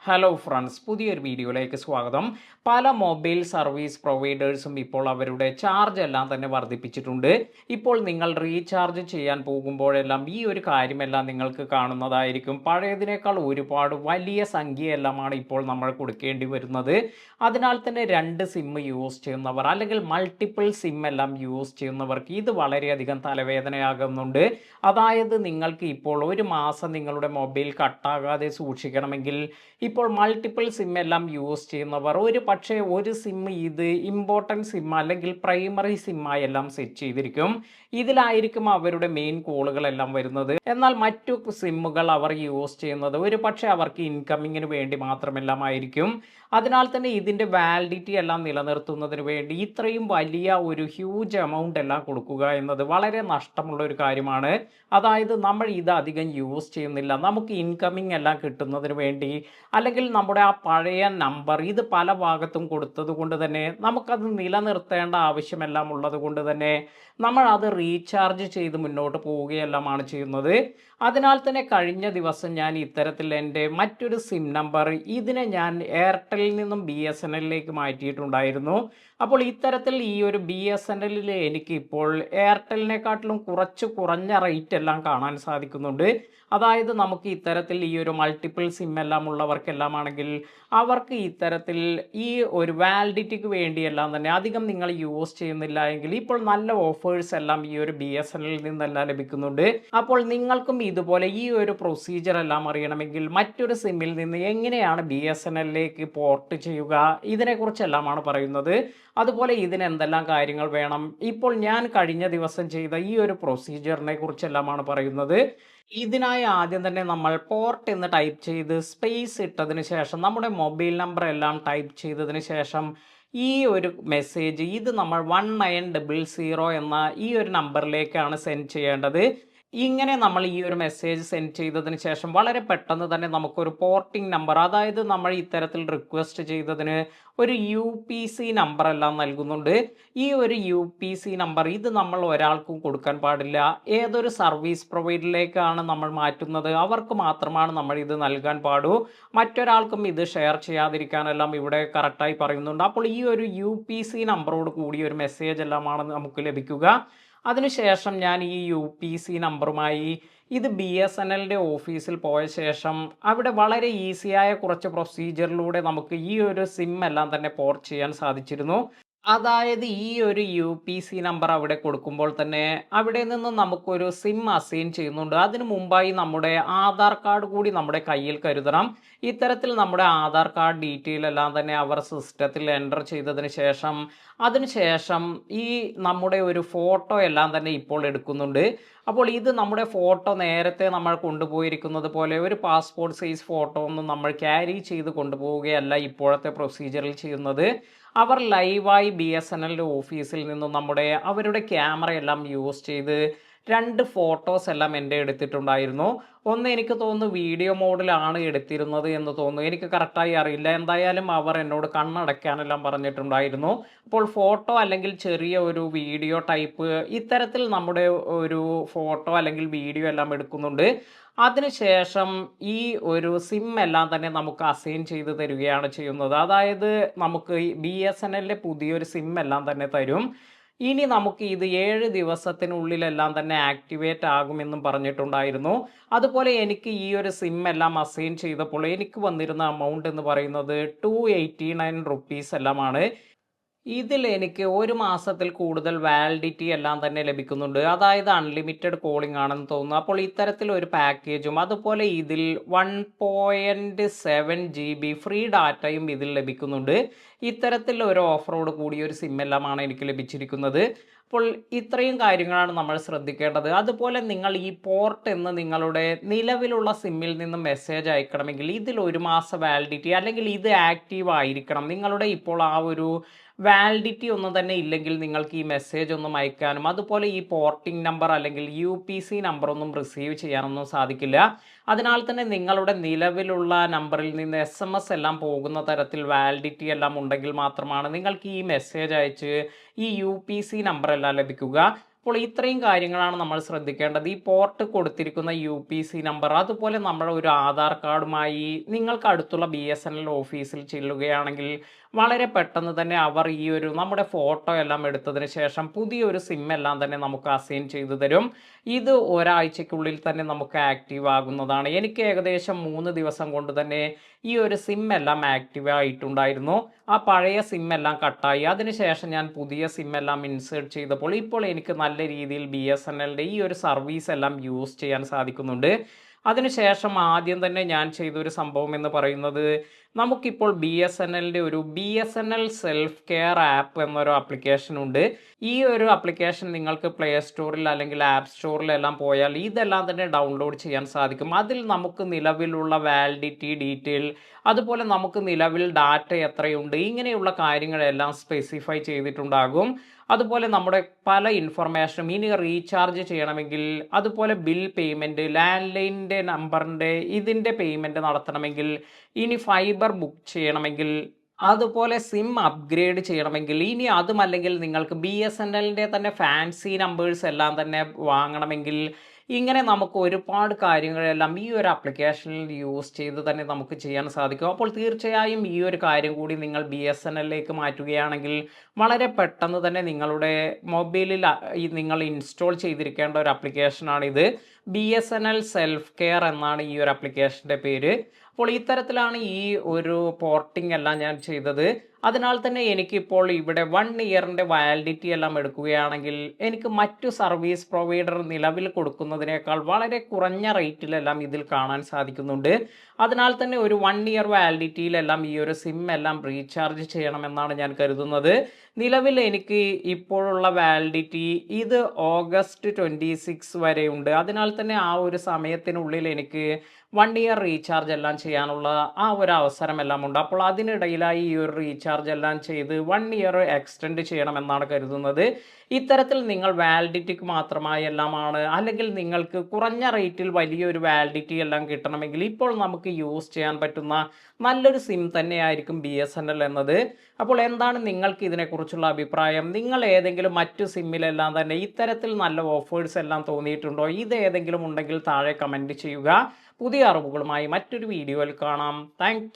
Hello friends, പുതിയൊരു വീഡിയോയിലേക്ക് സ്വാഗതം. പല മൊബൈൽ സർവീസ് പ്രൊവൈഡേഴ്സും ഇപ്പോൾ അവരുടെ ചാർജ് എല്ലാം തന്നെ വർദ്ധിപ്പിച്ചിട്ടുണ്ട്. ഇപ്പോൾ നിങ്ങൾ റീചാർജ് ചെയ്യാൻ പോകുമ്പോഴെല്ലാം ഈ ഒരു കാര്യമെല്ലാം നിങ്ങൾക്ക് കാണുന്നതായിരിക്കും. പഴയതിനേക്കാൾ ഒരുപാട് വലിയ സംഖ്യയെല്ലാമാണ് ഇപ്പോൾ നമ്മൾ കൊടുക്കേണ്ടി വരുന്നത്. അതിനാൽ തന്നെ 2 സിം യൂസ് ചെയ്യുന്നവർ അല്ലെങ്കിൽ മൾട്ടിപ്പിൾ സിം എല്ലാം യൂസ് ചെയ്യുന്നവർക്ക് ഇത് വളരെയധികം തലവേദനയാകുന്നുണ്ട്. അതായത് നിങ്ങൾക്ക് ഇപ്പോൾ ഒരു മാസം നിങ്ങളുടെ മൊബൈൽ കട്ടാകാതെ സൂക്ഷിക്കണമെങ്കിൽ ഇപ്പോൾ മൾട്ടിപ്പിൾ സിം എല്ലാം യൂസ് ചെയ്യുന്നവർ ഒരു പക്ഷേ ഒരു സിം ഇത് ഇമ്പോർട്ടൻറ്റ് സിം അല്ലെങ്കിൽ പ്രൈമറി സിമ്മായി എല്ലാം സെറ്റ് ചെയ്തിരിക്കും. ഇതിലായിരിക്കും അവരുടെ മെയിൻ കോളുകളെല്ലാം വരുന്നത്. എന്നാൽ മറ്റു സിമ്മുകൾ അവർ യൂസ് ചെയ്യുന്നത് ഒരു പക്ഷേ അവർക്ക് ഇൻകമിങ്ങിന് വേണ്ടി മാത്രമെല്ലാം ആയിരിക്കും. അതിനാൽ തന്നെ ഇതിൻ്റെ വാലിഡിറ്റി എല്ലാം നിലനിർത്തുന്നതിന് വേണ്ടി ഇത്രയും വലിയ ഒരു ഹ്യൂജ് എമൗണ്ട് എല്ലാം കൊടുക്കുക എന്നത് വളരെ നഷ്ടമുള്ള ഒരു കാര്യമാണ്. അതായത് നമ്മൾ ഇത് അധികം യൂസ് ചെയ്യുന്നില്ല, നമുക്ക് ഇൻകമിങ് എല്ലാം കിട്ടുന്നതിന് വേണ്ടി അല്ലെങ്കിൽ നമ്മുടെ ആ പഴയ നമ്പർ ഇത് പല ഭാഗത്തും കൊടുത്തത് കൊണ്ട് തന്നെ നമുക്കത് നിലനിർത്തേണ്ട ആവശ്യമെല്ലാം ഉള്ളത് കൊണ്ട് തന്നെ നമ്മൾ അത് റീചാർജ് ചെയ്ത് മുന്നോട്ട് പോവുകയെല്ലാമാണ് ചെയ്യുന്നത്. അതിനാൽ തന്നെ കഴിഞ്ഞ ദിവസം ഞാൻ ഇത്തരത്തിൽ എൻ്റെ മറ്റൊരു സിം നമ്പർ ഇതിനെ ഞാൻ എയർടെല്ലിൽ നിന്നും BSNLിലേക്ക് മാറ്റിയിട്ടുണ്ടായിരുന്നു. അപ്പോൾ ഇത്തരത്തിൽ ഈ ഒരു BSNLിൽ എനിക്ക് ഇപ്പോൾ എയർടെല്ലിനെക്കാട്ടിലും കുറച്ച് കുറഞ്ഞ റേറ്റ് എല്ലാം കാണാൻ സാധിക്കുന്നുണ്ട്. അതായത് നമുക്ക് ഇത്തരത്തിൽ ഈ ഒരു മൾട്ടിപ്പിൾ സിം എല്ലാം ഉള്ളവർക്കെല്ലാം ആണെങ്കിൽ അവർക്ക് ഇത്തരത്തിൽ ഈ ഒരു വാലിഡിറ്റിക്ക് വേണ്ടിയെല്ലാം തന്നെ അധികം നിങ്ങൾ യൂസ് ചെയ്യുന്നില്ല എങ്കിൽ ഇപ്പോൾ നല്ല ഓഫേഴ്സ് എല്ലാം ഈ ഒരു BSNLിൽ നിന്നെല്ലാം ലഭിക്കുന്നുണ്ട്. അപ്പോൾ നിങ്ങൾക്കും ഇതുപോലെ ഈ ഒരു പ്രൊസീജിയർ എല്ലാം അറിയണമെങ്കിൽ മറ്റൊരു സിമ്മിൽ നിന്ന് എങ്ങനെയാണ് BSNLിലേക്ക് പോർട്ട് ചെയ്യുക ഇതിനെക്കുറിച്ചെല്ലാമാണ് പറയുന്നത്. അതുപോലെ ഇതിന് എന്തെല്ലാം കാര്യങ്ങൾ വേണം, ഇപ്പോൾ ഞാൻ കഴിഞ്ഞ ദിവസം ചെയ്ത ഈ ഒരു പ്രൊസീജിയറിനെ കുറിച്ചെല്ലാമാണ് പറയുന്നത്. ഇതിനായി ആദ്യം തന്നെ നമ്മൾ പോർട്ട് എന്ന് ടൈപ്പ് ചെയ്ത് സ്പേസ് ഇട്ടതിന് ശേഷം നമ്മുടെ മൊബൈൽ നമ്പർ എല്ലാം ടൈപ്പ് ചെയ്തതിന് ശേഷം ഈ ഒരു മെസ്സേജ് ഇത് നമ്മൾ 1900 എന്ന ഈ ഒരു നമ്പറിലേക്കാണ് സെൻഡ് ചെയ്യേണ്ടത്. ഇങ്ങനെ നമ്മൾ ഈ ഒരു മെസ്സേജ് സെൻഡ് ചെയ്തതിന് ശേഷം വളരെ പെട്ടെന്ന് തന്നെ നമുക്കൊരു പോർട്ടിംഗ് നമ്പർ, അതായത് നമ്മൾ ഇത്തരത്തിൽ റിക്വസ്റ്റ് ചെയ്തതിന് ഒരു UPC നമ്പർ എല്ലാം നൽകുന്നുണ്ട്. ഈ ഒരു UPC നമ്പർ ഇത് നമ്മൾ ഒരാൾക്കും കൊടുക്കാൻ പാടില്ല. ഏതൊരു സർവീസ് പ്രൊവൈഡറിലേക്കാണ് നമ്മൾ മാറ്റുന്നത് അവർക്ക് മാത്രമാണ് നമ്മൾ ഇത് നൽകാൻ പാടൂ. മറ്റൊരാൾക്കും ഇത് ഷെയർ ചെയ്യാതിരിക്കാനെല്ലാം ഇവിടെ കറക്റ്റായി പറയുന്നുണ്ട്. അപ്പോൾ ഈ ഒരു UPC നമ്പറോട് കൂടിയ ഒരു മെസ്സേജ് എല്ലാമാണ് നമുക്ക് ലഭിക്കുക. അതിനുശേഷം ഞാൻ ഈ UPC നമ്പറുമായി ഇത് BSNLിൻ്റെ ഓഫീസിൽ പോയ ശേഷം അവിടെ വളരെ ഈസിയായ കുറച്ച് പ്രൊസീജിയറിലൂടെ നമുക്ക് ഈ ഒരു സിം എല്ലാം തന്നെ പോർട്ട് ചെയ്യാൻ സാധിച്ചിരുന്നു. അതായത് ഈ ഒരു UPC നമ്പർ അവിടെ കൊടുക്കുമ്പോൾ തന്നെ അവിടെ നിന്ന് നമുക്കൊരു സിം അസൈൻ ചെയ്യുന്നുണ്ട്. അതിനു മുമ്പായി നമ്മുടെ ആധാർ കാർഡ് കൂടി നമ്മുടെ കയ്യിൽ കരുതണം. ഇത്തരത്തിൽ നമ്മുടെ ആധാർ കാർഡ് ഡീറ്റെയിൽ എല്ലാം തന്നെ അവർ സിസ്റ്റത്തിൽ എൻ്റർ ചെയ്തതിന് ശേഷം അതിനുശേഷം ഈ നമ്മുടെ ഒരു ഫോട്ടോ എല്ലാം തന്നെ ഇപ്പോൾ എടുക്കുന്നുണ്ട്. അപ്പോൾ ഇത് നമ്മുടെ ഫോട്ടോ നേരത്തെ നമ്മൾ കൊണ്ടുപോയിരിക്കുന്നത് പോലെ ഒരു പാസ്പോർട്ട് സൈസ് ഫോട്ടോ ഒന്നും നമ്മൾ ക്യാരി ചെയ്ത് കൊണ്ടുപോവുകയല്ല ഇപ്പോഴത്തെ പ്രൊസീജിയറിൽ ചെയ്യുന്നത്. അവർ ലൈവായി BSNLിൻ്റെ ഓഫീസിൽ നിന്നും അവരുടെ ക്യാമറയെല്ലാം യൂസ് ചെയ്ത് 2 ഫോട്ടോസ് എല്ലാം എൻ്റെ എടുത്തിട്ടുണ്ടായിരുന്നു. ഒന്ന് എനിക്ക് തോന്നുന്നു വീഡിയോ മോഡിലാണ് എടുത്തിരുന്നത് എന്ന് തോന്നുന്നു, എനിക്ക് കറക്റ്റായി അറിയില്ല. എന്തായാലും അവർ എന്നോട് കണ്ണടയ്ക്കാനെല്ലാം പറഞ്ഞിട്ടുണ്ടായിരുന്നു. അപ്പോൾ ഫോട്ടോ അല്ലെങ്കിൽ ചെറിയ ഒരു വീഡിയോ ടൈപ്പ് ഇത്തരത്തിൽ നമ്മുടെ ഒരു ഫോട്ടോ അല്ലെങ്കിൽ വീഡിയോ എല്ലാം എടുക്കുന്നുണ്ട്. അതിനുശേഷം ഈ ഒരു സിം എല്ലാം തന്നെ നമുക്ക് അസൈൻ ചെയ്ത് തരികയാണ് ചെയ്യുന്നത്. അതായത് നമുക്ക് ഈ BSNLിൻ്റെ പുതിയൊരു സിം എല്ലാം തന്നെ തരും. ഇനി നമുക്ക് ഇത് 7 ദിവസത്തിനുള്ളിലെല്ലാം തന്നെ ആക്ടിവേറ്റ് ആകുമെന്നും പറഞ്ഞിട്ടുണ്ടായിരുന്നു. അതുപോലെ എനിക്ക് ഈ ഒരു സിം എല്ലാം അസൈൻ ചെയ്തപ്പോൾ എനിക്ക് വന്നിരുന്ന എമൗണ്ട് എന്ന് പറയുന്നത് 289 റുപ്പീസ് എല്ലാമാണ്. ഇതിൽ എനിക്ക് ഒരു മാസത്തിൽ കൂടുതൽ വാലിഡിറ്റി എല്ലാം തന്നെ ലഭിക്കുന്നുണ്ട്. അതായത് അൺലിമിറ്റഡ് കോളിംഗ് ആണെന്ന് തോന്നുന്നു. അപ്പോൾ ഇത്തരത്തിൽ ഒരു പാക്കേജും അതുപോലെ ഇതിൽ 1.7 GB ഫ്രീ ഡാറ്റയും ഇതിൽ ലഭിക്കുന്നുണ്ട്. ഇത്തരത്തിൽ ഒരു ഓഫറോട് കൂടിയ ഒരു സിം എല്ലാമാണ് എനിക്ക് ലഭിച്ചിരിക്കുന്നത്. അപ്പോൾ ഇത്രയും കാര്യങ്ങളാണ് നമ്മൾ ശ്രദ്ധിക്കേണ്ടത്. അതുപോലെ നിങ്ങൾ ഈ പോർട്ട് എന്ന് നിങ്ങളുടെ നിലവിലുള്ള സിമ്മിൽ നിന്നും മെസ്സേജ് അയക്കണമെങ്കിൽ ഇതിൽ ഒരു മാസ വാലിഡിറ്റി അല്ലെങ്കിൽ ഇത് ആക്റ്റീവ് ആയിരിക്കണം. നിങ്ങളുടെ ഇപ്പോൾ ആ ഒരു വാലിഡിറ്റി ഒന്നും തന്നെ ഇല്ലെങ്കിൽ നിങ്ങൾക്ക് ഈ മെസ്സേജ് ഒന്നും അയക്കാനും അതുപോലെ ഈ പോർട്ടിംഗ് നമ്പർ അല്ലെങ്കിൽ UPC നമ്പർ ഒന്നും റിസീവ് ചെയ്യാനൊന്നും സാധിക്കില്ല. അതിനാൽ തന്നെ നിങ്ങളുടെ നിലവിലുള്ള നമ്പറിൽ നിന്ന് SMS എല്ലാം പോകുന്ന തരത്തിൽ വാലിഡിറ്റി എല്ലാം ഉണ്ടെങ്കിൽ മാത്രമാണ് നിങ്ങൾക്ക് ഈ മെസ്സേജ് അയച്ച് ഈ UPC നമ്പർ എല്ലാം ലഭിക്കുക. അപ്പോൾ ഇത്രയും കാര്യങ്ങളാണ് നമ്മൾ ശ്രദ്ധിക്കേണ്ടത്. ഈ പോർട്ട് കൊടുത്തിരിക്കുന്ന UPC നമ്പർ, അതുപോലെ നമ്മുടെ ഒരു ആധാർ കാർഡുമായി നിങ്ങൾക്ക് അടുത്തുള്ള BSNL ഓഫീസിൽ ചെല്ലുകയാണെങ്കിൽ വളരെ പെട്ടെന്ന് തന്നെ അവർ ഈ ഒരു നമ്മുടെ ഫോട്ടോ എല്ലാം എടുത്തതിന് ശേഷം പുതിയൊരു സിം എല്ലാം തന്നെ നമുക്ക് അസൈൻ ചെയ്തു തരും. ഇത് ഒരാഴ്ചയ്ക്കുള്ളിൽ തന്നെ നമുക്ക് ആക്റ്റീവ് ആകുന്നതാണ്. എനിക്ക് ഏകദേശം 3 ദിവസം കൊണ്ട് തന്നെ ഈ ഒരു സിം എല്ലാം ആക്റ്റീവ് ആയിട്ടുണ്ടായിരുന്നു. ആ പഴയ സിം എല്ലാം കട്ടായി. അതിനുശേഷം ഞാൻ പുതിയ സിം എല്ലാം ഇൻസേർട്ട് ചെയ്തപ്പോൾ ഇപ്പോൾ എനിക്ക് നല്ല രീതിയിൽ BSNLന്റെ ഈ ഒരു സർവീസ് എല്ലാം യൂസ് ചെയ്യാൻ സാധിക്കുന്നുണ്ട്. അതിനുശേഷം ആദ്യം തന്നെ ഞാൻ ചെയ്തൊരു സംഭവം എന്ന് പറയുന്നത്, നമുക്കിപ്പോൾ BSNLന്റെ ഒരു BSNL സെൽഫ് കെയർ ആപ്പ് എന്നൊരു ആപ്ലിക്കേഷൻ ഉണ്ട്. ഈ ഒരു ആപ്ലിക്കേഷൻ നിങ്ങൾക്ക് പ്ലേ സ്റ്റോറിൽ അല്ലെങ്കിൽ ആപ്പ് സ്റ്റോറിലെല്ലാം പോയാൽ ഇതെല്ലാം തന്നെ ഡൗൺലോഡ് ചെയ്യാൻ സാധിക്കും. അതിൽ നമുക്ക് നിലവിലുള്ള വാലിഡിറ്റി ഡീറ്റെയിൽ, അതുപോലെ നമുക്ക് നിലവിൽ ഡാറ്റ എത്രയുണ്ട്, ഇങ്ങനെയുള്ള കാര്യങ്ങളെല്ലാം സ്പെസിഫൈ ചെയ്തിട്ടുണ്ടാകും. അതുപോലെ നമ്മുടെ പല ഇൻഫർമേഷനും, ഇനി റീചാർജ് ചെയ്യണമെങ്കിൽ, അതുപോലെ ബിൽ പേയ്മെൻറ്റ്, ലാൻഡ് ലൈനിൻ്റെ നമ്പറിൻ്റെ ഇതിൻ്റെ പേയ്മെൻറ്റ് നടത്തണമെങ്കിൽ, ഇനി ഫൈബർ ബുക്ക് ചെയ്യണമെങ്കിൽ, അതുപോലെ സിം അപ്ഗ്രേഡ് ചെയ്യണമെങ്കിൽ, ഇനി അതുമല്ലെങ്കിൽ നിങ്ങൾക്ക് BSNLന്റെ തന്നെ ഫാൻസി നമ്പേഴ്സ് എല്ലാം തന്നെ വാങ്ങണമെങ്കിൽ, ഇങ്ങനെ നമുക്ക് ഒരുപാട് കാര്യങ്ങളെല്ലാം ഈ ഒരു ആപ്ലിക്കേഷനിൽ യൂസ് ചെയ്ത് തന്നെ നമുക്ക് ചെയ്യാൻ സാധിക്കും. അപ്പോൾ തീർച്ചയായും ഈ ഒരു കാര്യം കൂടി നിങ്ങൾ BSNLലേക്ക് മാറ്റുകയാണെങ്കിൽ വളരെ പെട്ടെന്ന് തന്നെ നിങ്ങളുടെ മൊബൈലിൽ നിങ്ങൾ ഇൻസ്റ്റാൾ ചെയ്തിരിക്കേണ്ട ഒരു ആപ്ലിക്കേഷനാണിത്. BSNL സെൽഫ് കെയർ എന്നാണ് ഈ ഒരു ആപ്ലിക്കേഷൻ്റെ പേര്. അപ്പോൾ ഇത്തരത്തിലാണ് ഈ ഒരു പോർട്ടിംഗ് എല്ലാം ഞാൻ ചെയ്തത്. അതിനാൽ തന്നെ എനിക്കിപ്പോൾ ഇവിടെ 1 ഇയറിൻ്റെ വാലിഡിറ്റി എല്ലാം എടുക്കുകയാണെങ്കിൽ എനിക്ക് മറ്റു സർവീസ് പ്രൊവൈഡർ നിലവിൽ കൊടുക്കുന്നതിനേക്കാൾ വളരെ കുറഞ്ഞ റേറ്റിലെല്ലാം ഇതിൽ കാണാൻ സാധിക്കുന്നുണ്ട്. അതിനാൽ തന്നെ ഒരു 1 ഇയർ വാലിഡിറ്റിയിലെല്ലാം ഈ ഒരു സിം എല്ലാം റീചാർജ് ചെയ്യണമെന്നാണ് ഞാൻ കരുതുന്നത്. നിലവിൽ എനിക്ക് ഇപ്പോഴുള്ള വാലിഡിറ്റി ഇത് ഓഗസ്റ്റ് 26 വരെയുണ്ട്. അതിനാൽ തന്നെ ആ ഒരു സമയത്തിനുള്ളിൽ എനിക്ക് 1 ഇയർ റീചാർജ് എല്ലാം ചെയ്യാനുള്ള ആ ഒരു അവസരമെല്ലാം ഉണ്ട്. അപ്പോൾ അതിനിടയിലായി ഈ ഒരു റീചാർജ് എല്ലാം ചെയ്ത് 1 ഇയർ എക്സ്റ്റെൻഡ് ചെയ്യണമെന്നാണ് കരുതുന്നത്. ഇത്തരത്തിൽ നിങ്ങൾ വാലിഡിറ്റിക്ക് മാത്രമായി എല്ലാമാണ്, അല്ലെങ്കിൽ നിങ്ങൾക്ക് കുറഞ്ഞ റേറ്റിൽ വലിയൊരു വാലിഡിറ്റി എല്ലാം കിട്ടണമെങ്കിൽ ഇപ്പോൾ നമുക്ക് യൂസ് ചെയ്യാൻ പറ്റുന്ന നല്ലൊരു സിം തന്നെയായിരിക്കും BSNL എന്നത്. അപ്പോൾ എന്താണ് നിങ്ങൾക്ക് ഇതിനെക്കുറിച്ചുള്ള അഭിപ്രായം? നിങ്ങൾ ഏതെങ്കിലും മറ്റു സിമ്മിലെല്ലാം തന്നെ ഇത്തരത്തിൽ നല്ല ഓഫേഴ്സ് എല്ലാം തോന്നിയിട്ടുണ്ടോ? ഇത് ഏതെങ്കിലും ഉണ്ടെങ്കിൽ താഴെ കമൻറ്റ് ചെയ്യുക. പുതിയ അറിവുകളുമായി മറ്റൊരു വീഡിയോയിൽ കാണാം. താങ്ക്